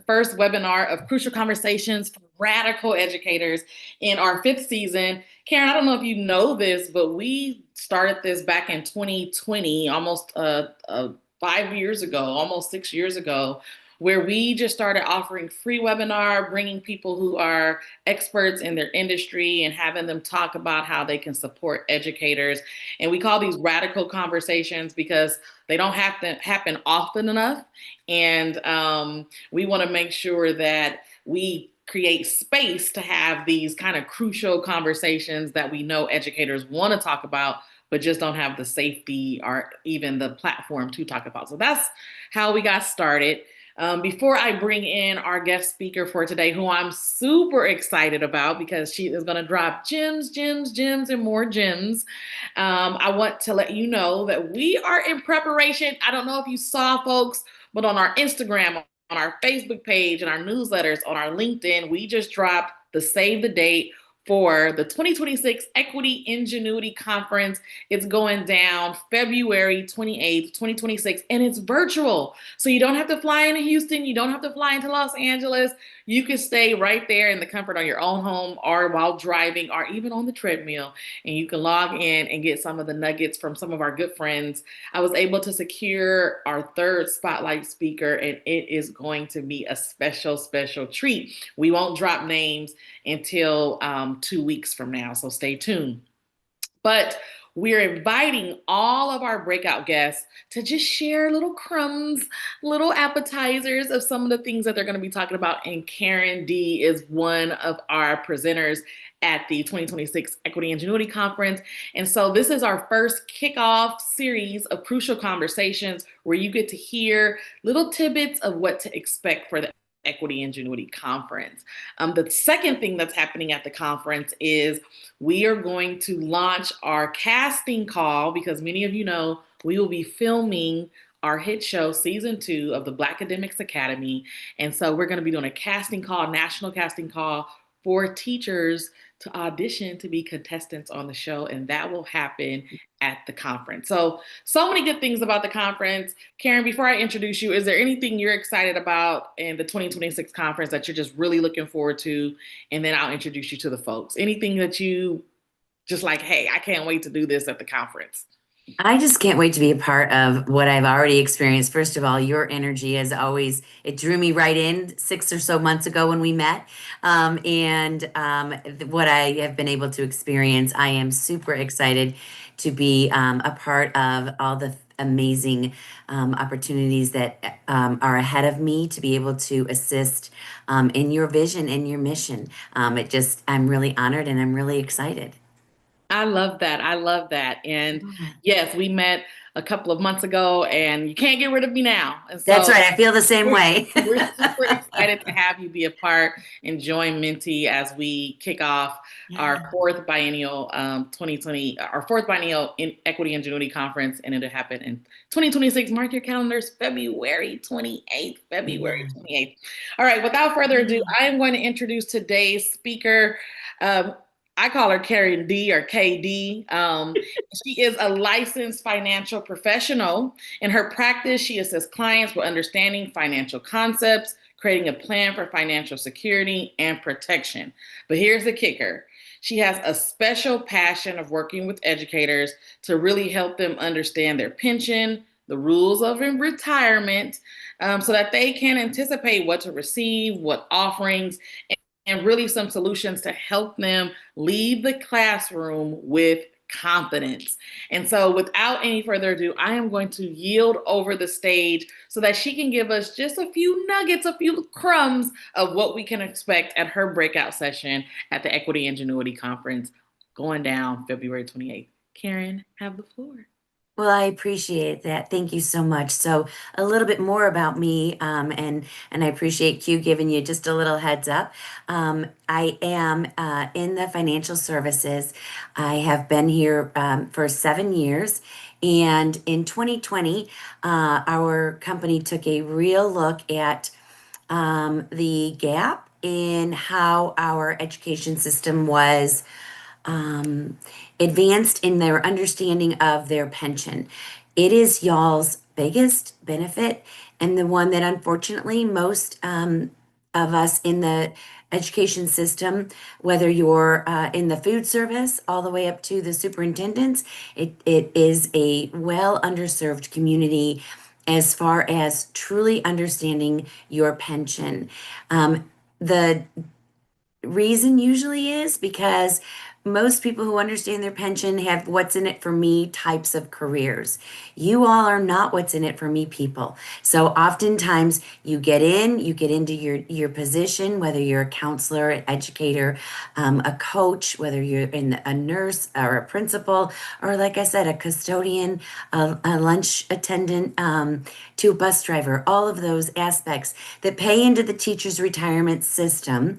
first webinar of Crucial Conversations for Radical Educators in our fifth season. Karen, I don't know if you know this, but we started this back in 2020, almost 5 years ago, almost 6 years ago, where we just started offering free webinar, bringing people who are experts in their industry and having them talk about how they can support educators. And we call these radical conversations because they don't have to happen often enough. And we want to make sure that we create space to have these kind of crucial conversations that we know educators want to talk about, but just don't have the safety or even the platform to talk about. So that's how we got started. Before I bring in our guest speaker for today, who I'm super excited about because she is going to drop gems, gems, gems, and more gems, I want to let you know that we are in preparation. I don't know if you saw, folks, but on our Instagram, on our Facebook page, and our newsletters, on our LinkedIn, we just dropped the save the date for the 2026 Equity Ingenuity Conference. It's going down February 28th, 2026, and it's virtual. So you don't have to fly into Houston. You don't have to fly into Los Angeles. You can stay right there in the comfort of your own home or while driving or even on the treadmill, and you can log in and get some of the nuggets from some of our good friends. I was able to secure our third spotlight speaker, and it is going to be a special, special treat. We won't drop names until 2 weeks from now, so stay tuned. But we're inviting all of our breakout guests to just share little crumbs, little appetizers of some of the things that they're going to be talking about. And Karen D is one of our presenters at the 2026 Equity Ingenuity Conference. And so this is our first kickoff series of crucial conversations where you get to hear little tidbits of what to expect for the Equity Ingenuity Conference. The second thing that's happening at the conference is we are going to launch our casting call because many of you know we will be filming our hit show season 2 of the Black Academics Academy. And so we're going to be doing a casting call, national casting call for teachers to audition to be contestants on the show, and that will happen at the conference. So many good things about the conference. Karen, before I introduce you, is there anything you're excited about in the 2026 conference that you're just really looking forward to? And then I'll introduce you to the folks. Anything that you just like, hey, I can't wait to do this at the conference? I just can't wait to be a part of what I've already experienced. First of all, your energy, as always, it drew me right in 6 or so months ago when we met. What I have been able to experience, I am super excited to be a part of all the amazing opportunities that are ahead of me to be able to assist in your vision and your mission. I'm really honored and I'm really excited. I love that. I love that. And yes, we met a couple of months ago, and you can't get rid of me now. And That's so right. I feel the same we're, way. we're super excited to have you be a part and join Minty as we kick off our Yeah. fourth biennial 2020, our fourth biennial in Equity Ingenuity Conference, and it'll happen in 2026. Mark your calendars, February 28th. February Yeah. 28th. All right, without further ado, I am going to introduce today's speaker. Um, I call her Karen D or KD. She is a licensed financial professional. In her practice, she assists clients with understanding financial concepts, creating a plan for financial security and protection. But here's the kicker. She has a special passion of working with educators to really help them understand their pension, the rules of retirement, so that they can anticipate what to receive, what offerings, and really some solutions to help them leave the classroom with confidence. And so, without any further ado, I am going to yield over the stage so that she can give us just a few nuggets, a few crumbs of what we can expect at her breakout session at the Equity Ingenuity Conference going down February 28th. Karen, have the floor. Well, I appreciate that. Thank you so much. So, a little bit more about me, and I appreciate Q giving you just a little heads up. I am in the financial services. I have been here for 7 years, and in 2020, our company took a real look at the gap in how our education system was um, advanced in their understanding of their pension. It is y'all's biggest benefit, and the one that unfortunately most of us in the education system, whether you're in the food service all the way up to the superintendents, it is a well underserved community as far as truly understanding your pension. The reason usually is because most people who understand their pension have what's in it for me types of careers. You all are not what's in it for me people. So oftentimes you get into your position, whether you're a counselor, an educator, a coach, whether you're a nurse or a principal, or like I said, a custodian, a lunch attendant, to a bus driver, all of those aspects that pay into the teacher's retirement system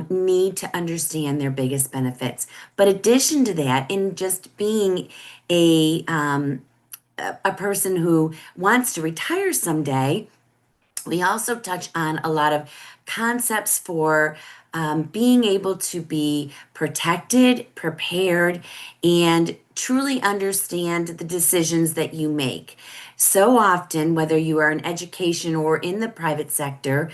need to understand their biggest benefits. But addition to that, in just being a a person who wants to retire someday, we also touch on a lot of concepts for being able to be protected, prepared, and truly understand the decisions that you make. So often, whether you are in education or in the private sector,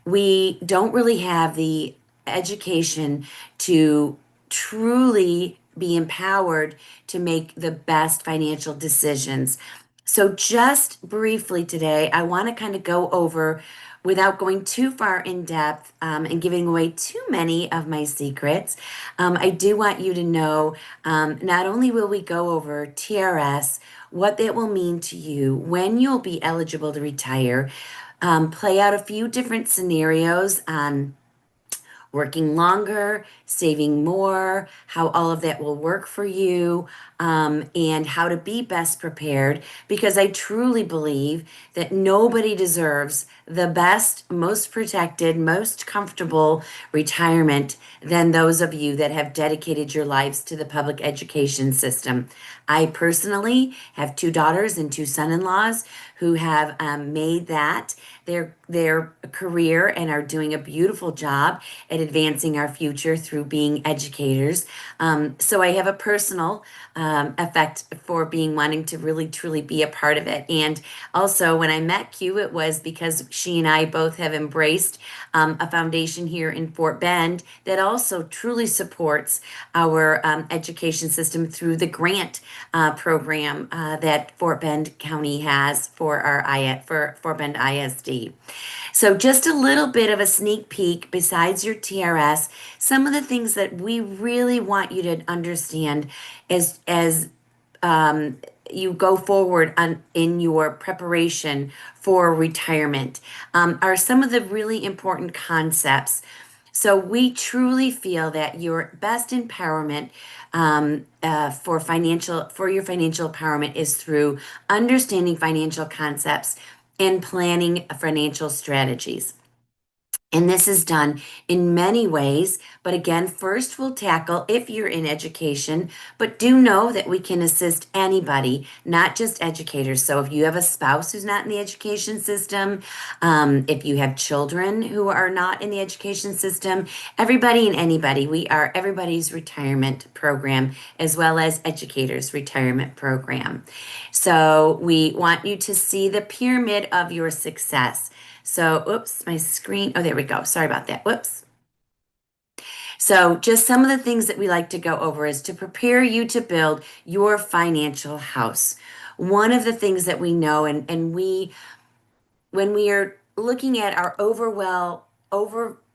we don't really have the education to truly be empowered to make the best financial decisions. So, just briefly today, I want to kind of go over, without going too far in depth and giving away too many of my secrets. I do want you to know not only will we go over TRS, what that will mean to you when you'll be eligible to retire, play out a few different scenarios on working longer, saving more, how all of that will work for you, and how to be best prepared. Because I truly believe that nobody deserves the best, most protected, most comfortable retirement than those of you that have dedicated your lives to the public education system. I personally have two daughters and two son-in-laws who have made that their career and are doing a beautiful job at advancing our future through being educators. So I have a personal effect for being wanting to really truly be a part of it. And also, when I met Q, it was because she and I both have embraced a foundation here in Fort Bend that also truly supports our education system through the grant program that Fort Bend County has for for Fort Bend ISD. So just a little bit of a sneak peek besides your TRS, some of the things that we really want you to understand as you go forward in your preparation for retirement are some of the really important concepts. So we truly feel that your best empowerment for your financial empowerment is through understanding financial concepts and planning financial strategies. And this is done in many ways. But again, first we'll tackle if you're in education, but do know that we can assist anybody, not just educators. So if you have a spouse who's not in the education system, if you have children who are not in the education system, everybody and anybody, we are everybody's retirement program as well as educators' retirement program. So we want you to see the pyramid of your success. So, oops, my screen. Oh, there we go. Sorry about that. Whoops. So, just some of the things that we like to go over is to prepare you to build your financial house. One of the things that we know, and when we are looking at our overall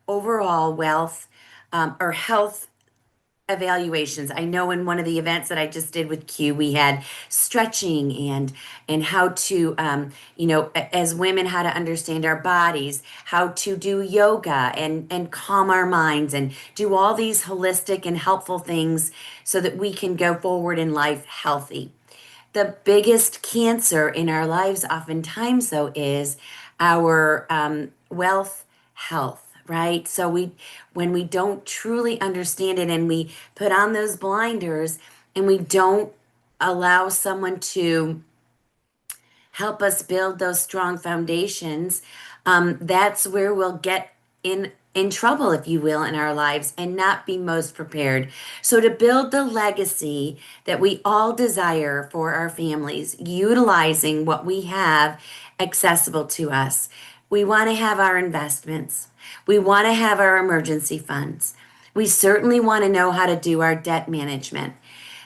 wealth or health evaluations. I know in one of the events that I just did with Q, we had stretching and how to, as women, how to understand our bodies, how to do yoga and calm our minds and do all these holistic and helpful things so that we can go forward in life healthy. The biggest cancer in our lives, oftentimes, though, is our wealth health, right? So when we don't truly understand it and we put on those blinders and we don't allow someone to help us build those strong foundations, that's where we'll get in trouble, if you will, in our lives and not be most prepared. So to build the legacy that we all desire for our families, utilizing what we have accessible to us. We want to have our investments. We want to have our emergency funds. We certainly want to know how to do our debt management.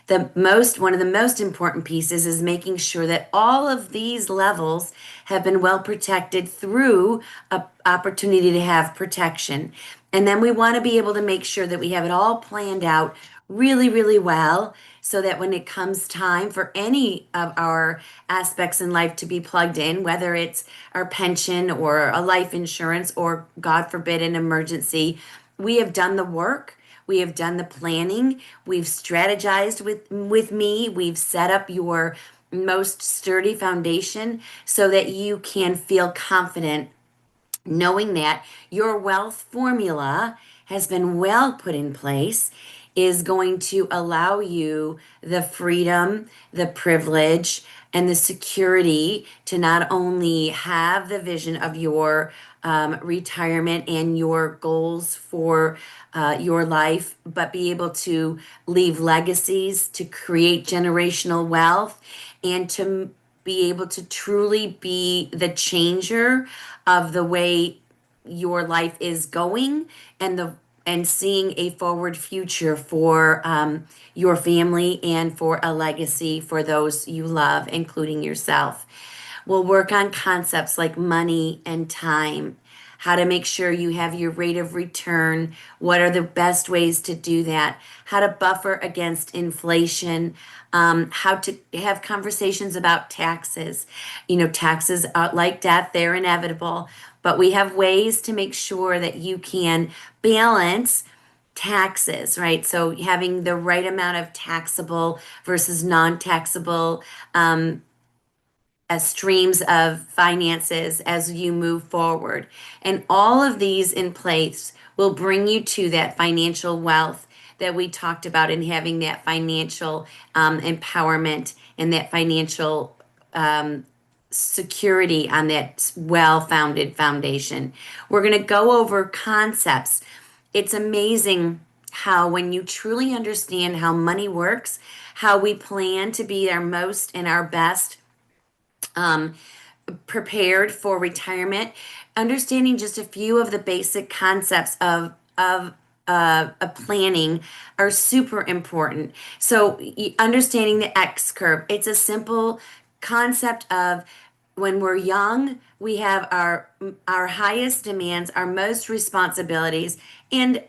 One of the most important pieces is making sure that all of these levels have been well protected through a opportunity to have protection. And then we want to be able to make sure that we have it all planned out really, really well so that when it comes time for any of our aspects in life to be plugged in, whether it's our pension or a life insurance or, God forbid, an emergency, we have done the work. We have done the planning. We've strategized with me. We've set up your most sturdy foundation so that you can feel confident knowing that your wealth formula has been well put in place is going to allow you the freedom, the privilege, and the security to not only have the vision of your retirement and your goals for your life, but be able to leave legacies, to create generational wealth, and to be able to truly be the changer of the way your life is going and seeing a forward future for your family and for a legacy for those you love, including yourself. We'll work on concepts like money and time, how to make sure you have your rate of return, what are the best ways to do that, how to buffer against inflation, how to have conversations about taxes. You know, taxes are like death, they're inevitable, but we have ways to make sure that you can balance taxes, right? So having the right amount of taxable versus non-taxable streams of finances as you move forward. And all of these in place will bring you to that financial wealth that we talked about and having that financial empowerment and that financial security on that well-founded foundation. We're going to go over concepts. It's amazing how when you truly understand how money works, how we plan to be our most and our best um, prepared for retirement, understanding just a few of the basic concepts of a planning are super important. So understanding the X curve, it's a simple concept of when we're young, we have our highest demands, our most responsibilities, and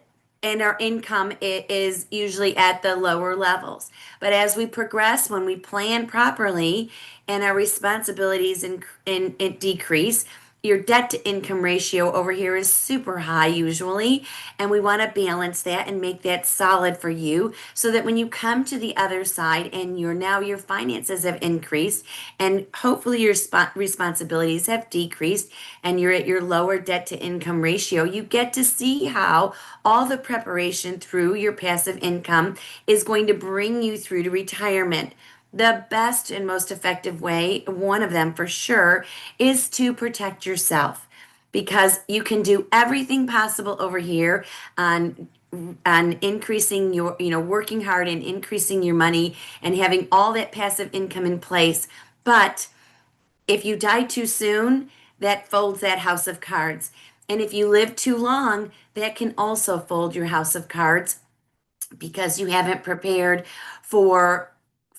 our income is usually at the lower levels. But as we progress, when we plan properly and our responsibilities in decrease, your debt to income ratio over here is super high usually, and we want to balance that and make that solid for you so that when you come to the other side and your finances have increased and hopefully your responsibilities have decreased and you're at your lower debt to income ratio, you get to see how all the preparation through your passive income is going to bring you through to retirement. The best and most effective way, one of them for sure, is to protect yourself because you can do everything possible over here on increasing your, working hard and increasing your money and having all that passive income in place. But if you die too soon, that folds that house of cards. And if you live too long, that can also fold your house of cards because you haven't prepared for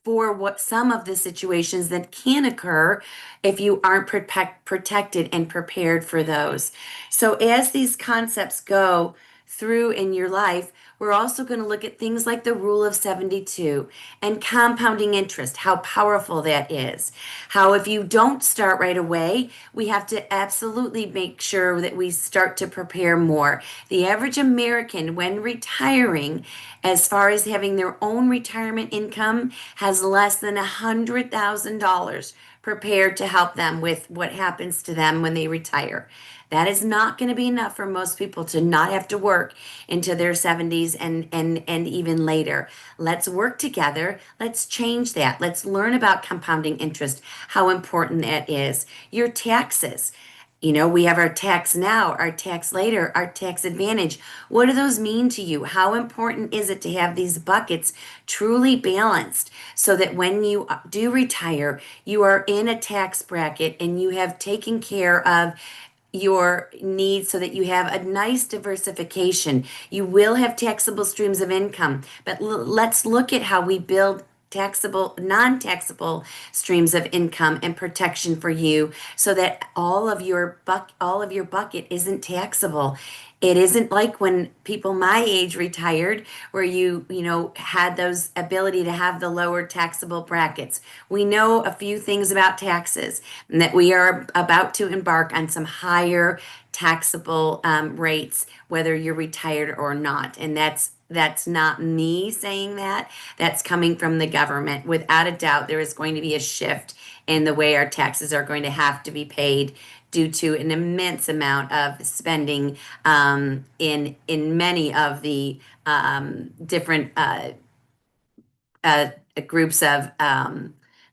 what some of the situations that can occur if you aren't protected and prepared for those. So as these concepts go through in your life, we're also going to look at things like the rule of 72 and compounding interest, how powerful that is. How if you don't start right away, we have to absolutely make sure that we start to prepare more. The average American, when retiring, as far as having their own retirement income, has less than $100,000 prepared to help them with what happens to them when they retire. That is not going to be enough for most people to not have to work into their 70s and even later. Let's work together. Let's change that. Let's learn about compounding interest, how important that is. Your taxes. We have our tax now, our tax later, our tax advantage. What do those mean to you? How important is it to have these buckets truly balanced so that when you do retire, you are in a tax bracket and you have taken care of your needs so that you have a nice diversification. You will have taxable streams of income, but let's look at how we build taxable, non-taxable streams of income and protection for you so that all of your bucket isn't taxable. It isn't like when people my age retired where you had those ability to have the lower taxable brackets. We know a few things about taxes and that we are about to embark on some higher taxable rates, whether you're retired or not. And that's not me saying that. That's coming from the government. Without a doubt, there is going to be a shift in the way our taxes are going to have to be paid due to an immense amount of spending in many of the different uh, groups of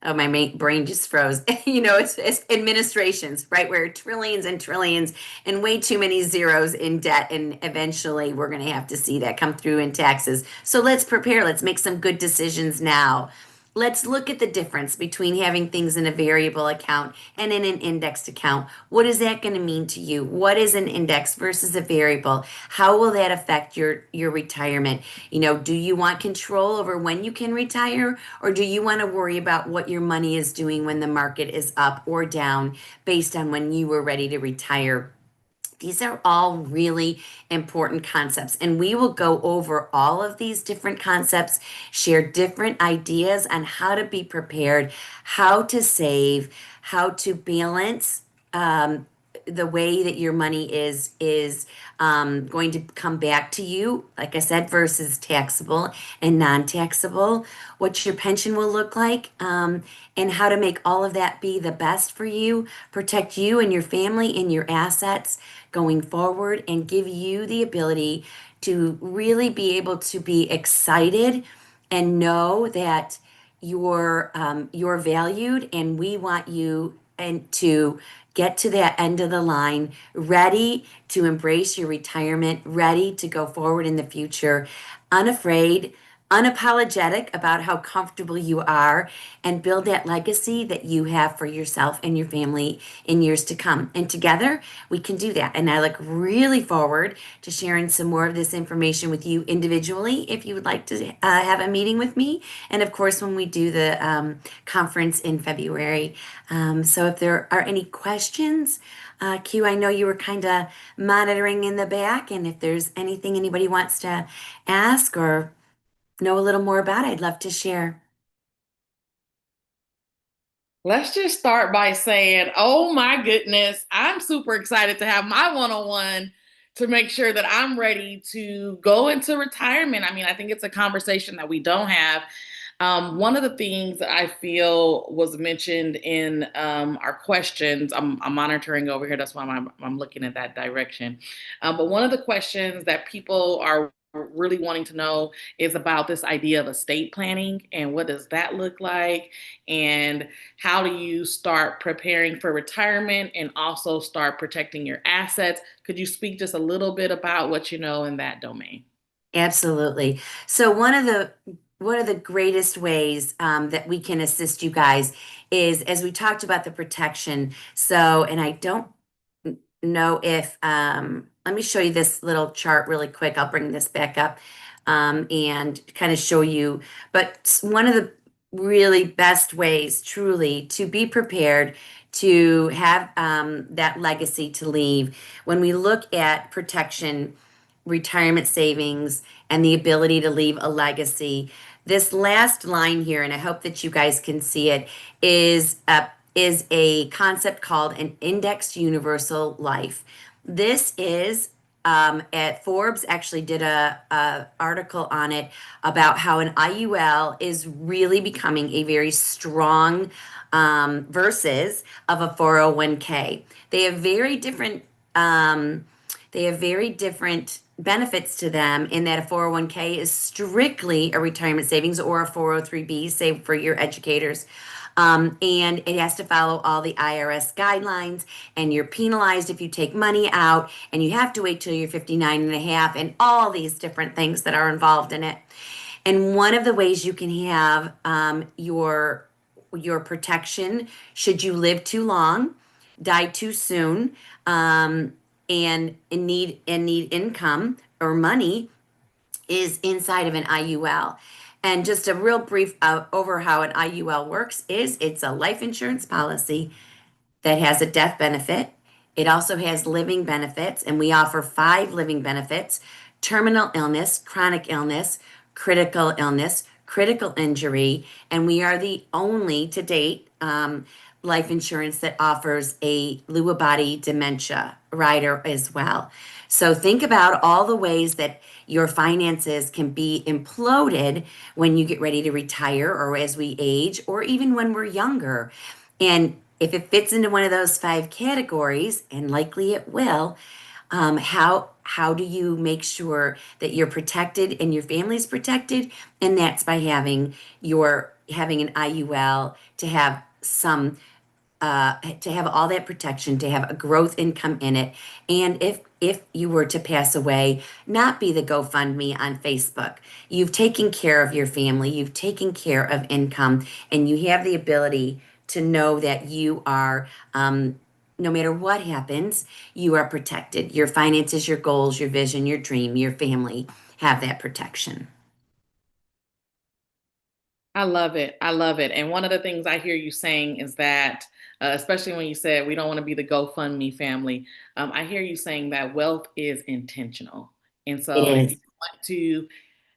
oh my brain just froze. It's administrations, right? Where trillions and trillions and way too many zeros in debt, and eventually we're going to have to see that come through in taxes. So let's prepare. Let's make some good decisions now. Let's look at the difference between having things in a variable account and in an indexed account. What is that going to mean to you? What is an index versus a variable? How will that affect your retirement? Do you want control over when you can retire, or do you want to worry about what your money is doing when the market is up or down based on when you were ready to retire? These are all really important concepts, and we will go over all of these different concepts, share different ideas on how to be prepared, how to save, how to balance the way that your money is going to come back to you, like I said, versus taxable and non-taxable, what your pension will look like, and how to make all of that be the best for you, protect you and your family and your assets going forward, and give you the ability to really be able to be excited and know that you're valued, and we want you and to get to that end of the line ready to embrace your retirement, ready to go forward in the future, unafraid, unapologetic about how comfortable you are, and build that legacy that you have for yourself and your family in years to come. And together we can do that. And I look really forward to sharing some more of this information with you individually if you would like to have a meeting with me. And of course, when we do the conference in February. So if there are any questions, Q, I know you were kind of monitoring in the back, and if there's anything anybody wants to ask or know a little more about, I'd love to share. Let's just start by saying, oh my goodness, I'm super excited to have my one on one to make sure that I'm ready to go into retirement. I mean, I think it's a conversation that we don't have. One of the things that I feel was mentioned in our questions, I'm monitoring over here, that's why I'm looking at that direction. But one of the questions that people are really wanting to know is about this idea of estate planning and what does that look like, and how do you start preparing for retirement and also start protecting your assets. Could you speak just a little bit about what you know in that domain? Absolutely. So one of the greatest ways that we can assist you guys is, as we talked about, the protection. So, and I don't know if let me show you this little chart really quick. I'll bring this back up and kind of show you. But one of the really best ways, truly, to be prepared to have that legacy to leave, when we look at protection, retirement savings, and the ability to leave a legacy. This last line here, and I hope that you guys can see it, is a concept called an indexed universal life. This is at Forbes actually did a article on it about how an IUL is really becoming a very strong versus of a 401k. They have very different um, they have very different benefits to them in that a 401k is strictly a retirement savings, or a 403b, say for your educators. And it has to follow all the IRS guidelines, and you're penalized if you take money out, and you have to wait till you're 59 and a half, and all these different things that are involved in it. And one of the ways you can have your protection, should you live too long, die too soon, and need income or money, is inside of an IUL. And just a real brief over how an IUL works is it's a life insurance policy that has a death benefit. It also has living benefits, and we offer five living benefits: terminal illness, chronic illness, critical injury, and we are the only to date life insurance that offers a Lewy body dementia rider as well. So think about all the ways that your finances can be imploded when you get ready to retire or as we age or even when we're younger. And if it fits into one of those five categories, and likely it will, how do you make sure that you're protected and your family's protected? And that's by having an IUL to have to have all that protection, to have a growth income in it, and if you were to pass away, not be the GoFundMe on Facebook. You've taken care of your family, you've taken care of income, and you have the ability to know that you are, no matter what happens, you are protected. Your finances, your goals, your vision, your dream, your family have that protection. I love it. I love it. And one of the things I hear you saying is that, especially when you said we don't want to be the GoFundMe family, I hear you saying that wealth is intentional. And It so is.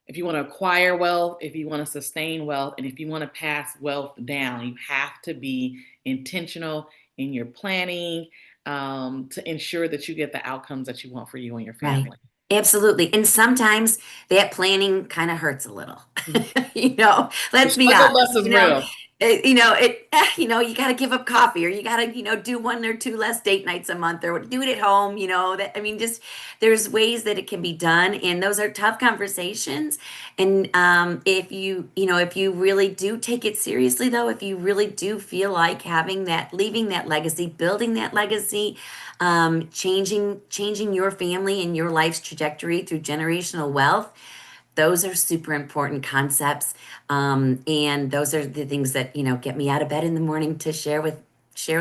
if you want to acquire wealth, if you want to sustain wealth, and if you want to pass wealth down, you have to be intentional in your planning, to ensure that you get the outcomes that you want for you and your Right. family. Absolutely. And sometimes that planning kind of hurts a little. The Let's be struggle honest. bus is real. You got to give up coffee, or you got to, do one or two less date nights a month, or do it at home, that, I mean, just there's ways that it can be done. And those are tough conversations. And if you really do take it seriously, though, if you really do feel like leaving that legacy, building that legacy, changing your family and your life's trajectory through generational wealth, those are super important concepts, and those are the things that get me out of bed in the morning to share with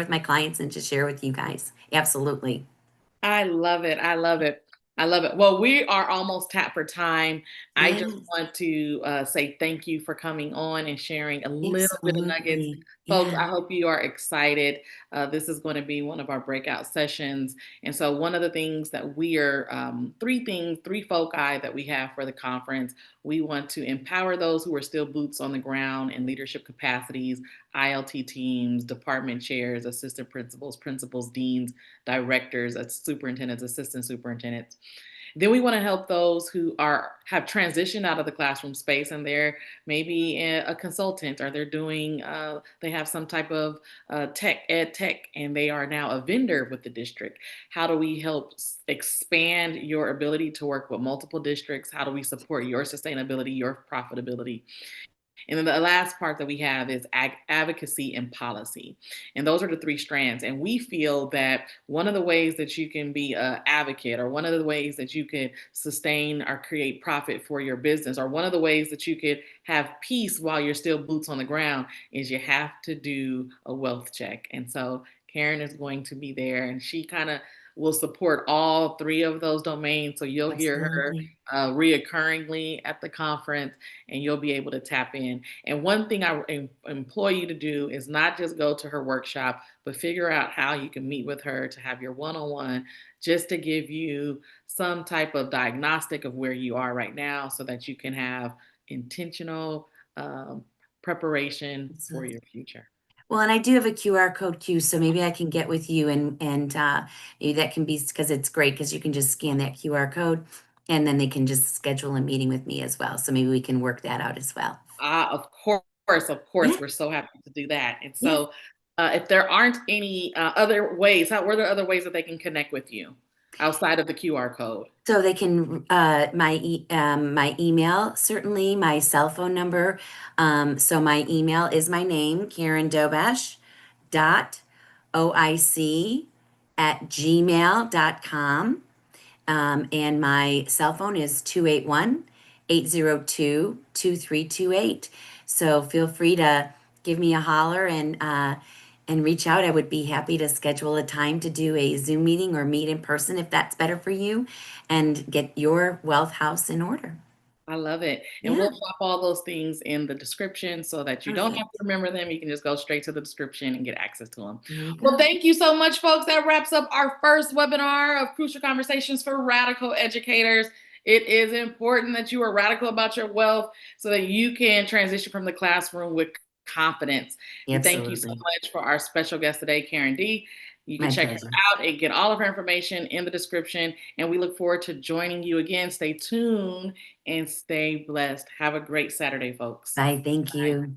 my clients and to share with you guys. Absolutely. I love it. I love it. I love it. Well, we are almost tapped for time. I just Yes, want to say thank you for coming on and sharing a little bit of nuggets. absolutely. Folks, Yeah, I hope you are excited. This is going to be one of our breakout sessions. And so, one of the things that we are, three foci that we have for the conference. We want to empower those who are still boots on the ground in leadership capacities, ILT teams, department chairs, assistant principals, principals, deans, directors, superintendents, assistant superintendents. Then we want to help those who have transitioned out of the classroom space and they're maybe a consultant, or they have some type of ed tech, and they are now a vendor with the district. How do we help expand your ability to work with multiple districts? How do we support your sustainability, your profitability? And then the last part that we have is advocacy and policy. And those are the three strands. And we feel that one of the ways that you can be an advocate, or one of the ways that you can sustain or create profit for your business, or one of the ways that you could have peace while you're still boots on the ground, is you have to do a wealth check. And so Karen is going to be there, and she kind of will support all three of those domains. So you'll hear her absolutely. reoccurringly at the conference, and you'll be able to tap in. And one thing I employ you to do is not just go to her workshop, but figure out how you can meet with her to have your one-on-one, just to give you some type of diagnostic of where you are right now, so that you can have intentional preparation for Absolutely. your future. Well, and I do have a QR code queue, so maybe I can get with you, and maybe that can be, because it's great because you can just scan that QR code, and then they can just schedule a meeting with me as well. So maybe we can work that out as well. Of course, of Yeah, course, we're so happy to do that. And yeah. so, if there aren't any other ways, what are other ways that they can connect with you? outside of the QR code? So they can my email, certainly my cell phone number. So my email is my name, Karen Dobesh dot OIC at gmail.com. And my cell phone is 281-802-2328. So feel free to give me a holler and reach out. I would be happy to schedule a time to do a Zoom meeting or meet in person if that's better for you and get your wealth house in order. I love it. And we'll Yeah, drop all those things in the description so that you don't have perfect. to remember them. You can just go straight to the description and get access to them. There you Well, go. thank you so much, folks. That wraps up our first webinar of Crucial Conversations for Radical Educators. It is important that you are radical about your wealth so that you can transition from the classroom with confidence. And thank you so Absolutely. much for our special guest today, Karen D. You can My check her pleasure. out and get all of her information in the description. And we look forward to joining you again. Stay tuned and stay blessed. Have a great Saturday, folks. Bye. Thank Bye. you.